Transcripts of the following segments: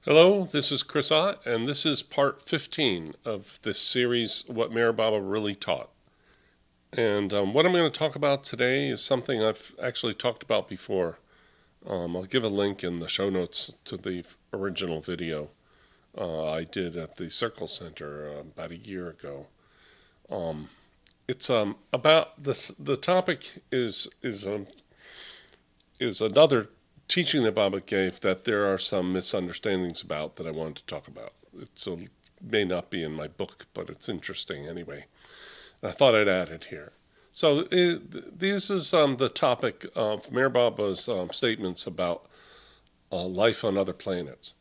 Hello, this is Chris Ott, and this is part 15 of this series, What Meher Baba Really Taught. And what I'm going to talk about today is something I've actually talked about before. I'll give a link in the show notes to the original video I did at the Circle Center about a year ago. It's about this. The topic is another teaching that Baba gave that there are some misunderstandings about that I wanted to talk about. May not be in my book, but it's interesting anyway. I thought I'd add it here. So this is the topic of Meher Baba's statements about life on other planets,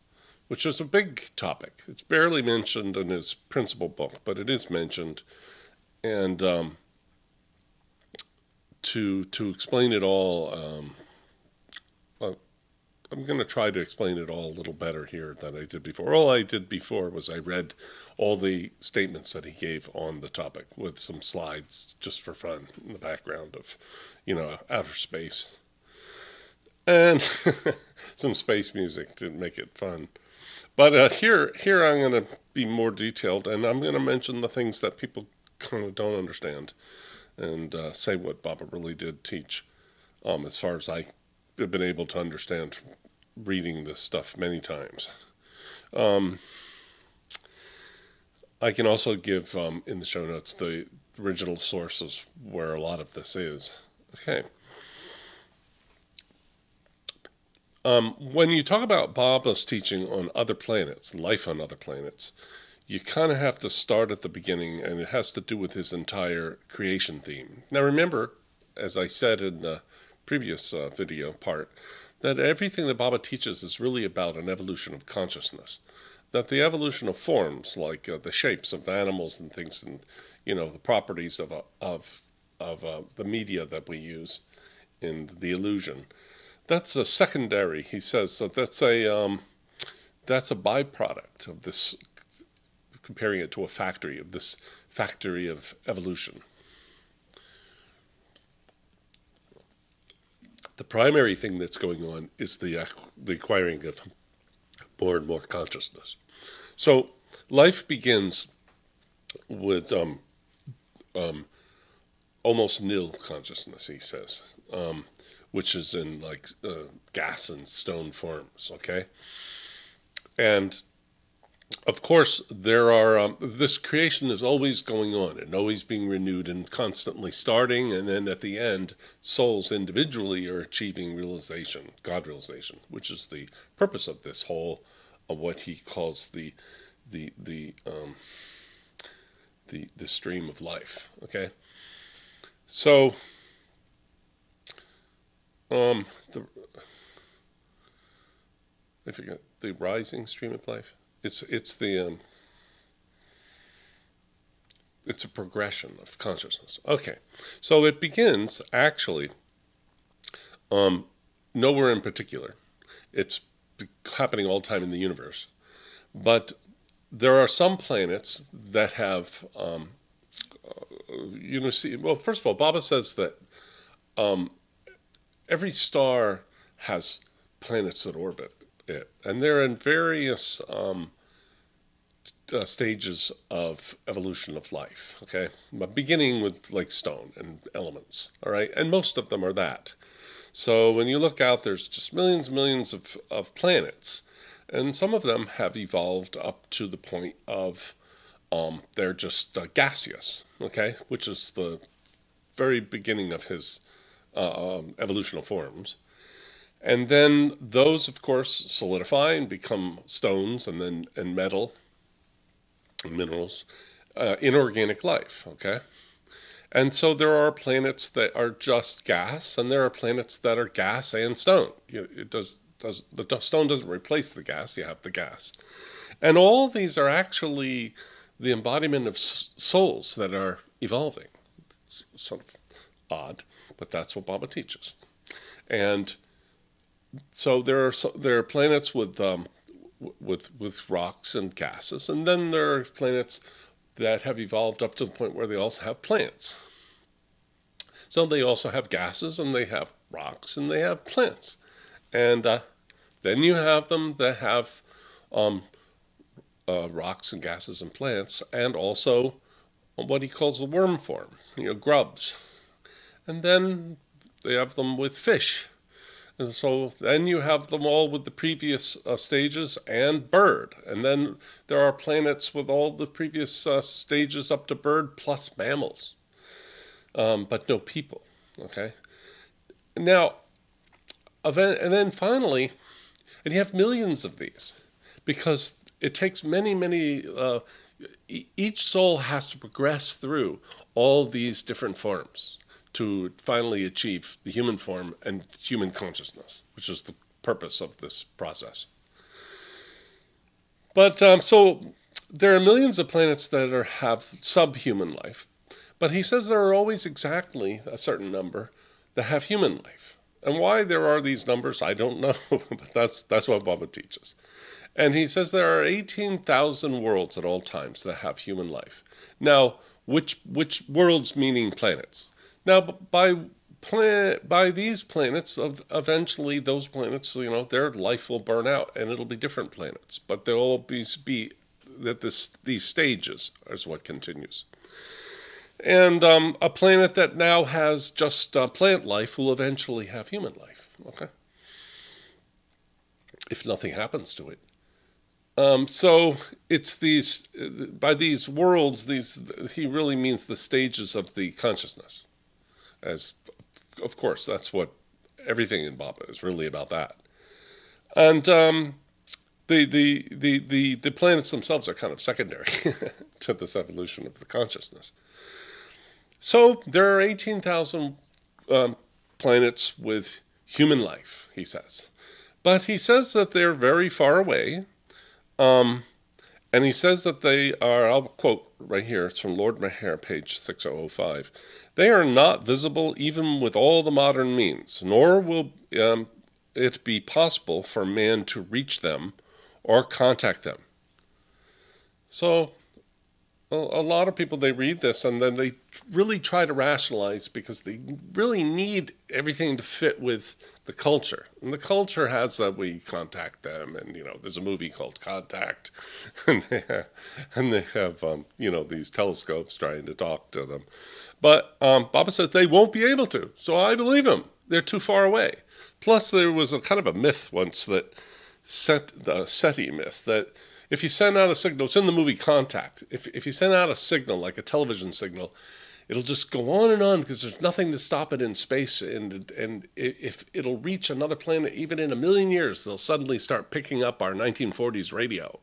which is a big topic. It's barely mentioned in his principal book, but it is mentioned. And to explain it all, uh, I'm going to try to explain it all a little better here than I did before. All I did before was I read all the statements that he gave on the topic with some slides just for fun in the background of, outer space and some space music to make it fun. But here I'm going to be more detailed, and I'm going to mention the things that people kind of don't understand, and say what Baba really did teach, as far as I have been able to understand reading this stuff many times. Um, I can also give in the show notes the original sources where a lot of this is. Okay. When you talk about Baba's teaching on other planets, life on other planets, you kind of have to start at the beginning, and it has to do with his entire creation theme. Now, remember, as I said in the previous video part, that everything that Baba teaches is really about an evolution of consciousness. That the evolution of forms, like the shapes of animals and things, and the properties of the media that we use in the illusion, that's a secondary. He says so. That's a byproduct of this. Comparing it to a factory of this factory of evolution. The primary thing that's going on is the acquiring of more and more consciousness. So life begins with um, almost nil consciousness, he says, which is in like gas and stone forms. Okay, and of course, there are this creation is always going on and always being renewed and constantly starting, and then at the end, souls individually are achieving realization, God realization, which is the purpose of this whole of what he calls the the um, the stream of life. Okay, so the I forget the rising stream of life. It's a progression of consciousness. Okay, so it begins actually um, nowhere in particular. It's happening all the time in the universe, but there are some planets that have see. Well, first of all, Baba says that um, every star has planets that orbit it, and they're in various stages of evolution of life. Okay, but beginning with like stone and elements. All right, and most of them are that. So when you look out, there's just millions and millions of planets, and some of them have evolved up to the point of they're just gaseous. Okay, which is the very beginning of his evolutional forms. And then those, of course, solidify and become stones, and metal and minerals, inorganic life. Okay, and so there are planets that are just gas, and there are planets that are gas and stone. It does the stone doesn't replace the gas; you have the gas, and all of these are actually the embodiment of souls that are evolving. It's sort of odd, but that's what Baba teaches. And so there are planets with rocks and gases, and then there are planets that have evolved up to the point where they also have plants. So they also have gases, and they have rocks, and they have plants. And then you have them that have um, rocks and gases and plants, and also what he calls the worm form, grubs. And then they have them with fish. And so then you have them all with the previous stages and bird. And then there are planets with all the previous stages up to bird plus mammals, but no people. Okay. Now, and then finally, and you have millions of these because it takes many, many, each soul has to progress through all these different forms to finally achieve the human form and human consciousness, which is the purpose of this process. But so there are millions of planets that have subhuman life, but he says there are always exactly a certain number that have human life. And why there are these numbers, I don't know, but that's what Baba teaches. And he says there are 18,000 worlds at all times that have human life. Now, which worlds meaning planets? Now, by these planets, eventually those planets, their life will burn out, and it'll be different planets. But there'll always be that these stages is what continues. And a planet that now has just plant life will eventually have human life. Okay, if nothing happens to it. So it's these by these worlds. He really means the stages of the consciousness. As of course, that's what everything in Baba is really about. That, and the planets themselves are kind of secondary to this evolution of the consciousness. So there are 18,000 planets with human life, he says. But he says that they're very far away. And he says that they are, I'll quote right here, it's from Lord Maher, page 6005. They are not visible even with all the modern means, nor will it be possible for man to reach them or contact them. So a lot of people, they read this and then they really try to rationalize because they really need everything to fit with the culture. And the culture has that we contact them, and there's a movie called Contact, and they have these telescopes trying to talk to them. But Baba says they won't be able to, so I believe him. They're too far away. Plus, there was a kind of a myth once that the SETI myth that if you send out a signal, it's in the movie Contact. If you send out a signal, like a television signal, it'll just go on and on because there's nothing to stop it in space. And if it'll reach another planet, even in a million years, they'll suddenly start picking up our 1940s radio.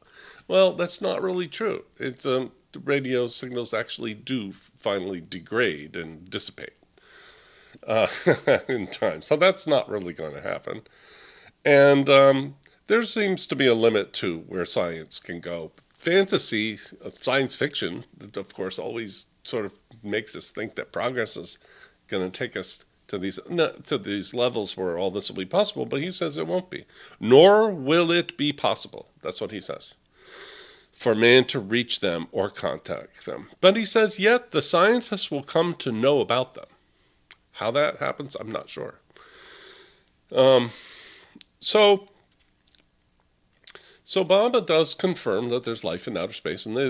Well, that's not really true. It's the radio signals actually do finally degrade and dissipate in time. So that's not really going to happen. And there seems to be a limit to where science can go. Fantasy, science fiction, of course, always sort of makes us think that progress is going to take us to these levels where all this will be possible, but he says it won't be. Nor will it be possible. That's what he says. For man to reach them or contact them. But he says, yet the scientists will come to know about them. How that happens, I'm not sure. So Baba does confirm that there's life in outer space and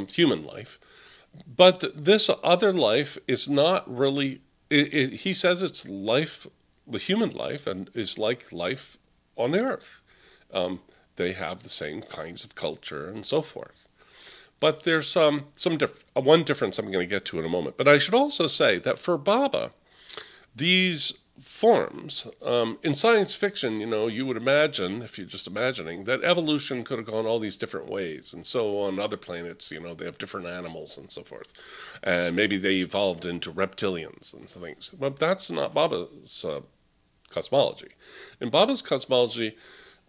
human life, but this other life is not really. He says it's life, the human life, and is like life on the earth. They have the same kinds of culture and so forth, but there's one difference I'm going to get to in a moment. But I should also say that for Baba, these forms. In science fiction, you would imagine, if you're just imagining, that evolution could have gone all these different ways. And so on other planets, they have different animals and so forth. And maybe they evolved into reptilians and some things. But that's not Baba's cosmology. In Baba's cosmology,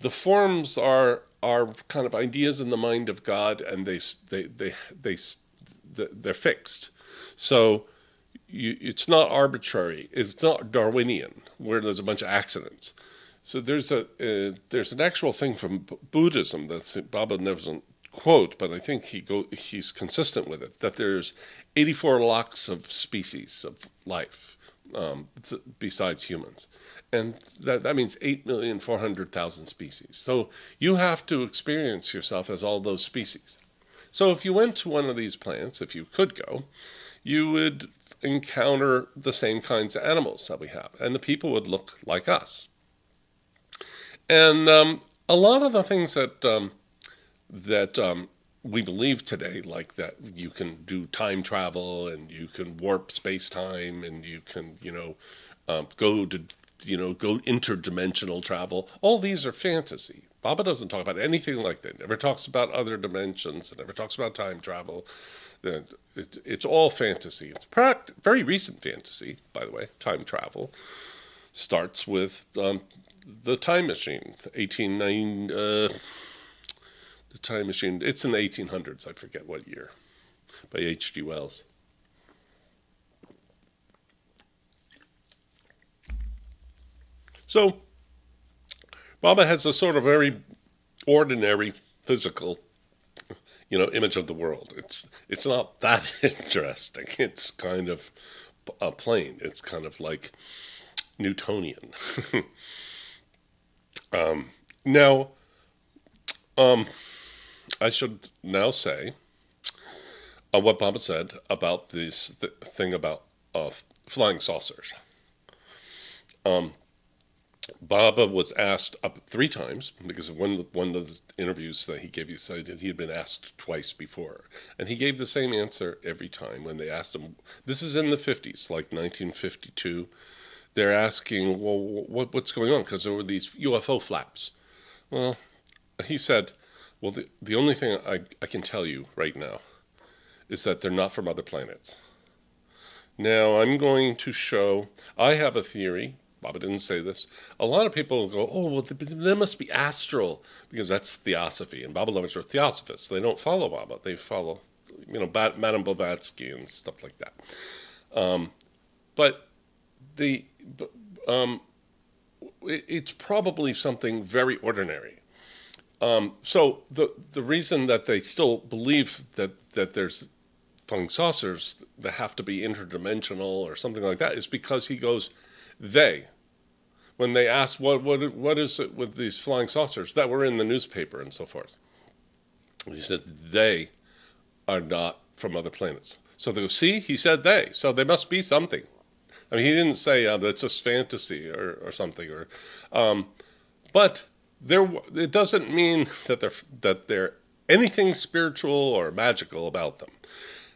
the forms are kind of ideas in the mind of God, and they're fixed. So it's not arbitrary. It's not Darwinian, where there's a bunch of accidents. So there's an actual thing from Buddhism that Baba never doesn't quote, but I think he's consistent with it, that there's 84 lakhs of species of life besides humans, And that means 8,400,000 species. So you have to experience yourself as all those species. So if you went to one of these planets, if you could go, you would encounter the same kinds of animals that we have, and the people would look like us. And a lot of the things that we believe today, like that you can do time travel and you can warp space time and you can, go to, go interdimensional travel. All these are fantasy. Baba doesn't talk about anything like that. Never talks about other dimensions. Never talks about time travel. It's all fantasy. It's very recent fantasy, by the way. Time travel starts with the Time Machine, 1890. The Time Machine. It's in the 1800s. I forget what year, by H.G. Wells. So Baba has a sort of very ordinary physical, image of the world. It's not that interesting. It's kind of plain. It's kind of like Newtonian. Now, I should now say what Baba said about this thing about flying saucers. Baba was asked up 3 times because one of the interviews that he gave, you said he had been asked twice before, and he gave the same answer every time when they asked him. This is in the 50s, like 1952. They're asking, well, what's going on? Because there were these UFO flaps. Well, he said, well, the only thing I can tell you right now is that they're not from other planets. Now, I'm going to show, I have a theory. Baba didn't say this. A lot of people go, oh, well, they must be astral, because that's theosophy. And Baba lovers are theosophists. They don't follow Baba. They follow, Madame Blavatsky and stuff like that. But it's probably something very ordinary. So the reason that they still believe that there's flying saucers that have to be interdimensional or something like that is because he goes, when they asked what is it with these flying saucers that were in the newspaper and so forth, he said they are not from other planets. So they go, see, he said they, so they must be something. I mean, he didn't say that's just fantasy or something, but it doesn't mean that they're anything spiritual or magical about them.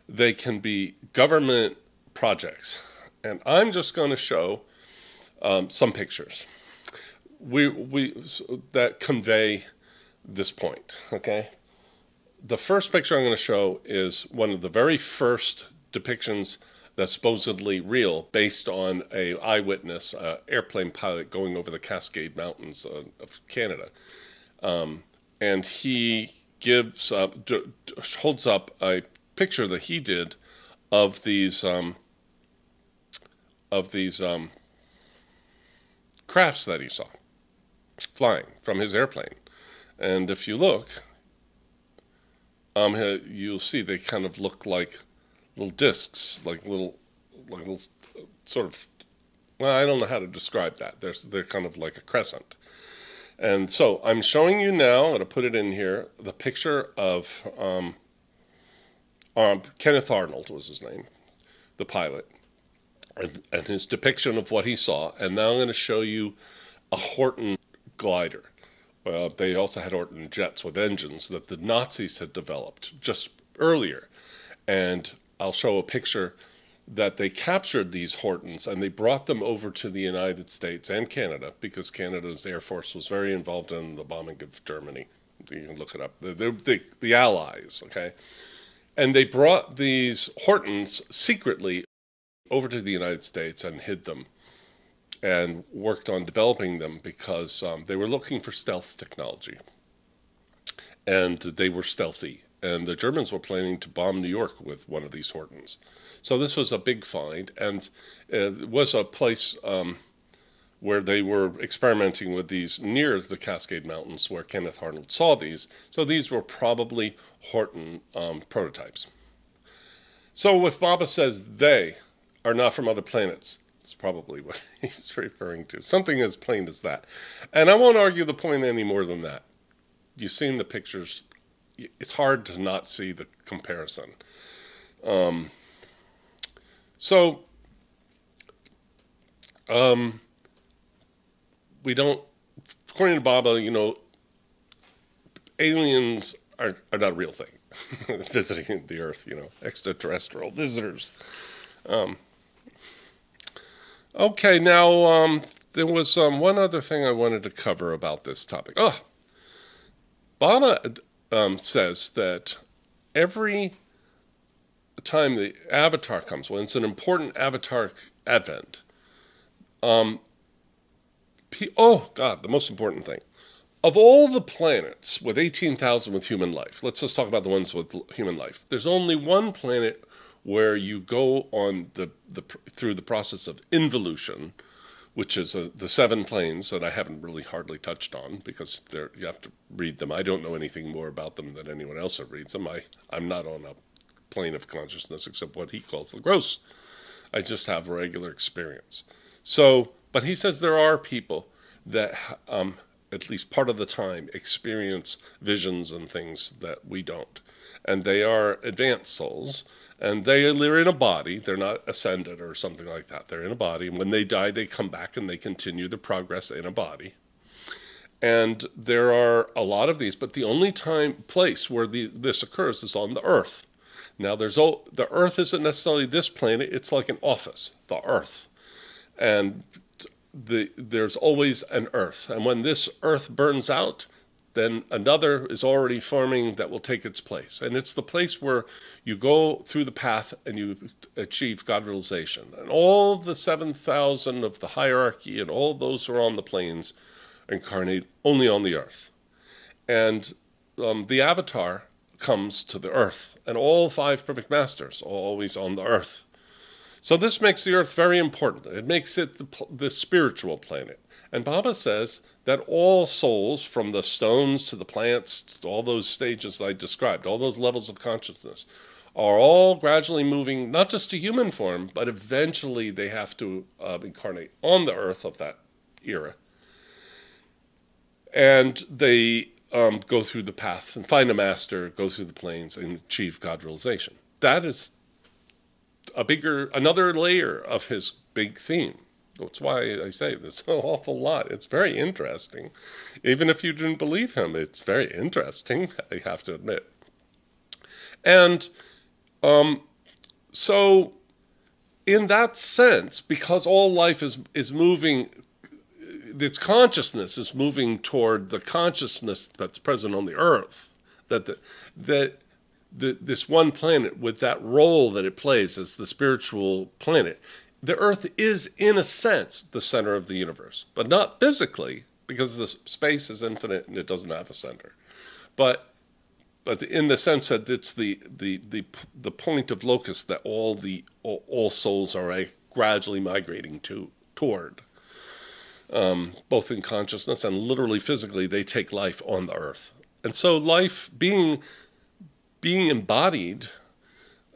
They can be government projects, and I'm just going to show some pictures that convey this point. Okay, the first picture I'm going to show is one of the very first depictions that's supposedly real, based on a eyewitness, airplane pilot going over the Cascade Mountains of Canada, and he holds up a picture that he did of these crafts that he saw flying from his airplane. And if you look, you'll see they kind of look like little discs, like little sort of. Well, I don't know how to describe that. They're kind of like a crescent. And so I'm showing you now. I'm going to put it in here. The picture of Kenneth Arnold was his name, the pilot, and his depiction of what he saw. And now I'm going to show you a Horton glider. They also had Horton jets with engines that the Nazis had developed just earlier. And I'll show a picture that they captured these Hortons and they brought them over to the United States and Canada, because Canada's Air Force was very involved in the bombing of Germany. You can look it up. The Allies, okay? And they brought these Hortons secretly over to the United States and hid them and worked on developing them because they were looking for stealth technology. And they were stealthy. And the Germans were planning to bomb New York with one of these Hortons. So this was a big find, and it was a place where they were experimenting with these near the Cascade Mountains, where Kenneth Arnold saw these. So these were probably Horton prototypes. So if Baba says they are not from other planets, That's probably what he's referring to. Something as plain as that. And I won't argue the point any more than that. You've seen the pictures. It's hard to not see the comparison. Um, so um, we don't, according to Baba, aliens are not a real thing. Visiting the Earth, extraterrestrial visitors. Um, okay, now there was one other thing I wanted to cover about this topic. Oh, Baba says that every time the avatar comes, when it's an important avatar advent, um, oh God, the most important thing. Of all the planets with 18,000 with human life, let's just talk about the ones with human life. There's only one planet where you go on through the process of involution, which is the seven planes that I haven't really hardly touched on because you have to read them. I don't know anything more about them than anyone else that reads them. I'm not on a plane of consciousness except what he calls the gross. I just have regular experience. So, but he says there are people that at least part of the time, experience visions and things that we don't. And they are advanced souls, and they're in a body. They're not ascended or something like that. They're in a body, and when they die, they come back and they continue the progress in a body. And there are a lot of these, but the only place where this occurs is on the Earth. Now, the Earth isn't necessarily this planet. It's like an office, the Earth. And there's always an Earth. And when this Earth burns out, then another is already forming that will take its place. And it's the place where you go through the path and you achieve God realization. And all the 7,000 of the hierarchy and all those who are on the planes incarnate only on the Earth. And the avatar comes to the Earth. And all five perfect masters are always on the Earth. So this makes the Earth very important. It makes it the spiritual planet. And Baba says that all souls, from the stones to the plants, to all those stages I described, all those levels of consciousness, are all gradually moving, not just to human form, but eventually they have to incarnate on the Earth of that era. And they go through the path and find a master, go through the planes, and achieve God realization. That is another layer of his big theme. That's why I say this an awful lot. It's very interesting. Even if you didn't believe him, it's very interesting, I have to admit. And so in that sense, because all life is moving, its consciousness is moving toward the consciousness that's present on the Earth, this one planet with that role that it plays as the spiritual planet, the Earth is, in a sense, the center of the universe, but not physically, because the space is infinite and it doesn't have a center. But in the sense that it's the point of locus that all souls are gradually migrating toward, both in consciousness and literally physically, they take life on the Earth. And so life being embodied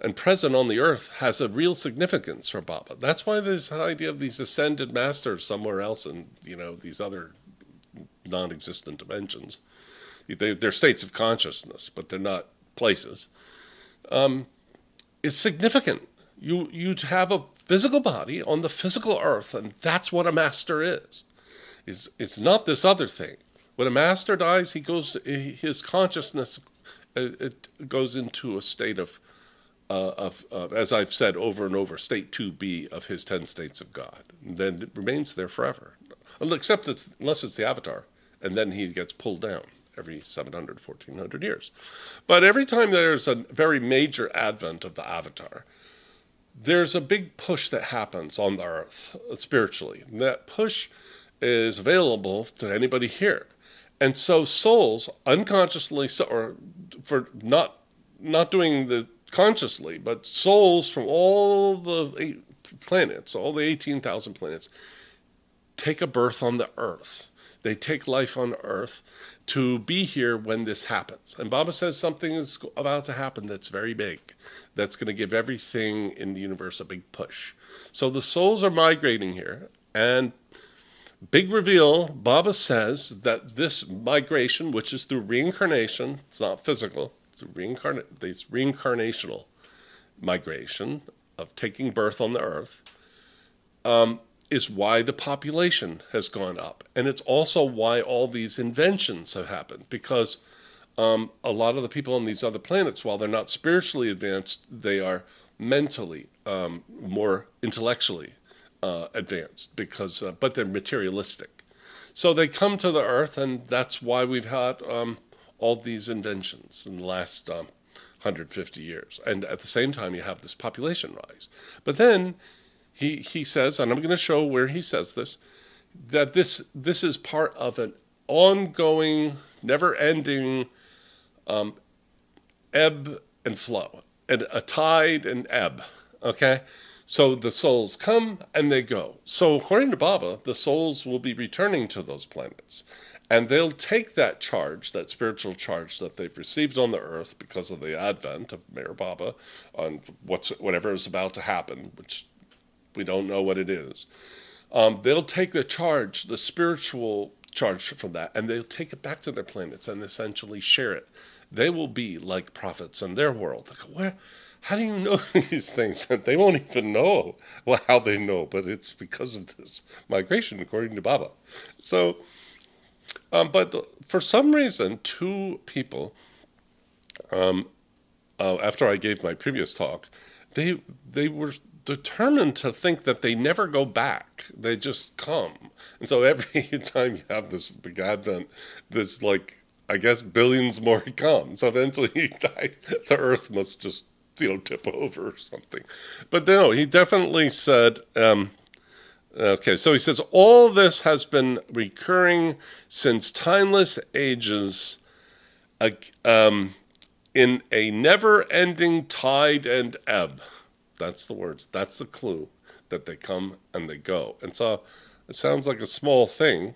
and present on the Earth has a real significance for Baba. That's why this idea of these ascended masters somewhere else in these other non-existent dimensions, they're states of consciousness, but they're not places, is significant. You'd have a physical body on the physical Earth, and that's what a master is. It's not this other thing. When a master dies, his consciousness it goes into a state of as I've said over and over, state 2B of his 10 states of God. And then it remains there forever, except unless it's the avatar, and then he gets pulled down every 700, 1400 years. But every time there's a very major advent of the avatar, there's a big push that happens on the Earth spiritually. And that push is available to anybody here. And so souls unconsciously, or for not doing the consciously, but souls from all the planets, all the 18,000 planets, take a birth on the Earth. They take life on Earth to be here when this happens. And Baba says something is about to happen that's very big, that's going to give everything in the universe a big push. So the souls are migrating here, and big reveal, Baba says that this migration, which is through reincarnation, it's not physical, it's this reincarnational migration of taking birth on the earth, is why the population has gone up. And it's also why all these inventions have happened, because a lot of the people on these other planets, while they're not spiritually advanced, they are mentally, more intellectually advanced, because but they're materialistic. So they come to the earth, and that's why we've had all these inventions in the last 150 years. And at the same time, you have this population rise. But then he says, and I'm going to show where he says this, that this is part of an ongoing, never-ending ebb and flow, and a tide and ebb, okay? So the souls come and they go. So according to Baba, the souls will be returning to those planets. And they'll take that charge, that spiritual charge that they've received on the earth because of the advent of Meher Baba, on whatever is about to happen, which we don't know what it is. They'll take the charge, the spiritual charge from that, and they'll take it back to their planets and essentially share it. They will be like prophets in their world. Like, how do you know these things? They won't even know how they know, but it's because of this migration, according to Baba. So, but for some reason, two people, after I gave my previous talk, they were determined to think that they never go back. They just come. And so every time you have this big advent, this, like, I guess billions more come. So eventually the earth must just, tip over or something. But no, he definitely said, okay, so he says, all this has been recurring since timeless ages, in a never-ending tide and ebb. That's the words. That's the clue, that they come and they go. And so it sounds like a small thing.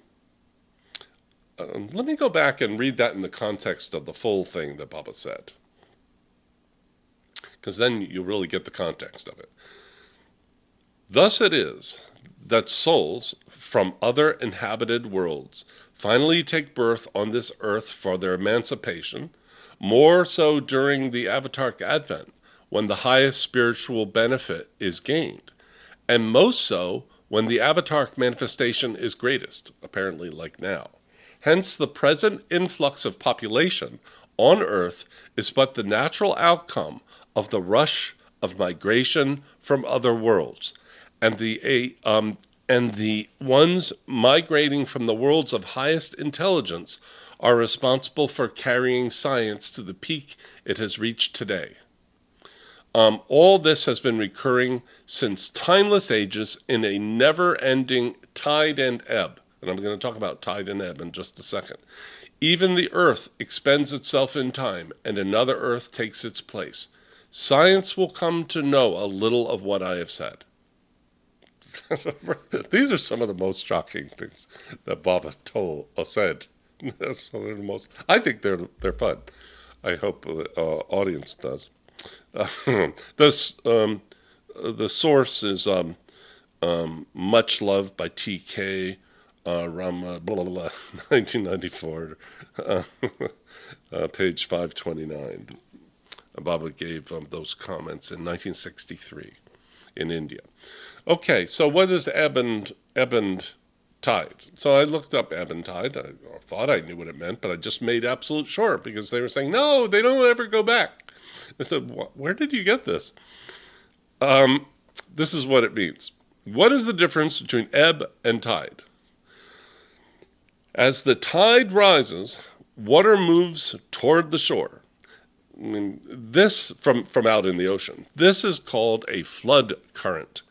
Let me go back and read that in the context of the full thing that Baba said, because then you really get the context of it. Thus it is that souls from other inhabited worlds finally take birth on this earth for their emancipation, more so during the Avataric Advent, when the highest spiritual benefit is gained, and most so when the Avataric manifestation is greatest, apparently like now. Hence, the present influx of population on Earth is but the natural outcome of the rush of migration from other worlds, and the ones migrating from the worlds of highest intelligence are responsible for carrying science to the peak it has reached today. All this has been recurring since timeless ages in a never-ending tide and ebb. And I'm going to talk about tide and ebb in just a second. Even the earth expends itself in time, and another earth takes its place. Science will come to know a little of what I have said. These are some of the most shocking things that Baba said. So they're the most. I think they're fun. I hope the audience does. The source is Much Love by T.K. Rama, blah, blah, blah, 1994, page 529. Baba gave those comments in 1963 in India. Okay, so what is ebb and tide? So I looked up ebb and tide. I thought I knew what it meant, but I just made absolute sure, because they were saying, no, they don't ever go back. I said, where did you get this? This is what it means. What is the difference between ebb and tide? As the tide rises, water moves toward the shore. I mean, this from out in the ocean. This is called a flood current.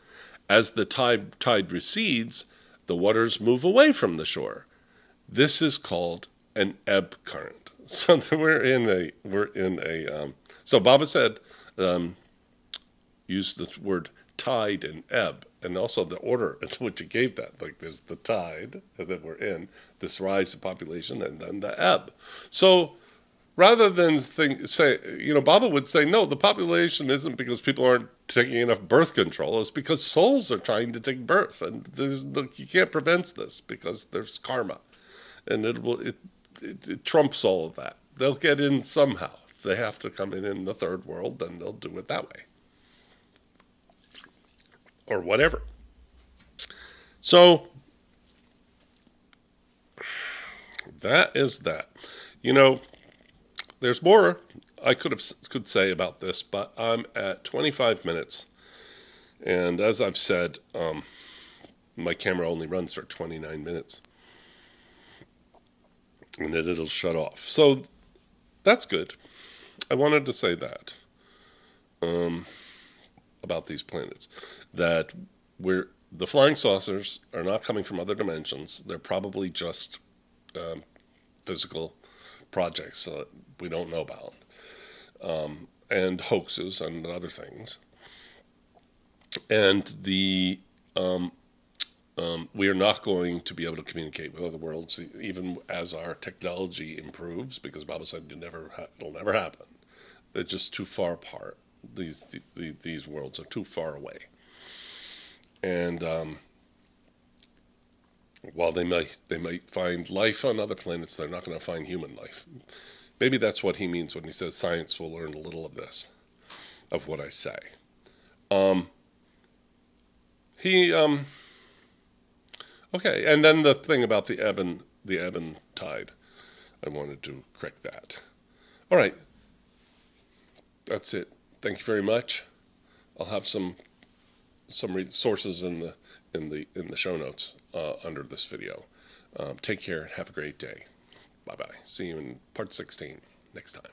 As the tide recedes, the waters move away from the shore. This is called an ebb current. So we're in a. So Baba said, use the word tide and ebb and also the order in which he gave that. Like there's the tide that we're in, this rise of population, and then the ebb. So rather than say, Baba would say, no, the population isn't because people aren't taking enough birth control. It's because souls are trying to take birth, and you can't prevent this because there's karma, and it trumps all of that. They'll get in somehow. If they have to come in the third world, then they'll do it that way, or whatever. So that is that. You know, there's more I could say about this, but I'm at 25 minutes, and as I've said, my camera only runs for 29 minutes, and then it'll shut off. So that's good. I wanted to say that about these planets, that the flying saucers are not coming from other dimensions. They're probably just physical projects that we don't know about, and hoaxes and other things. And we are not going to be able to communicate with other worlds, even as our technology improves, because Baba said it'll never happen. They're just too far apart. These worlds are too far away, and while they might find life on other planets, they're not going to find human life. Maybe that's what he means when he says science will learn a little of this, of what I say. He Okay, and then the thing about the ebb and tide, I wanted to correct that. All right, that's it. Thank you very much. I'll have some resources in the show notes under this video. Take care and have a great day. Bye bye. See you in part 16 next time.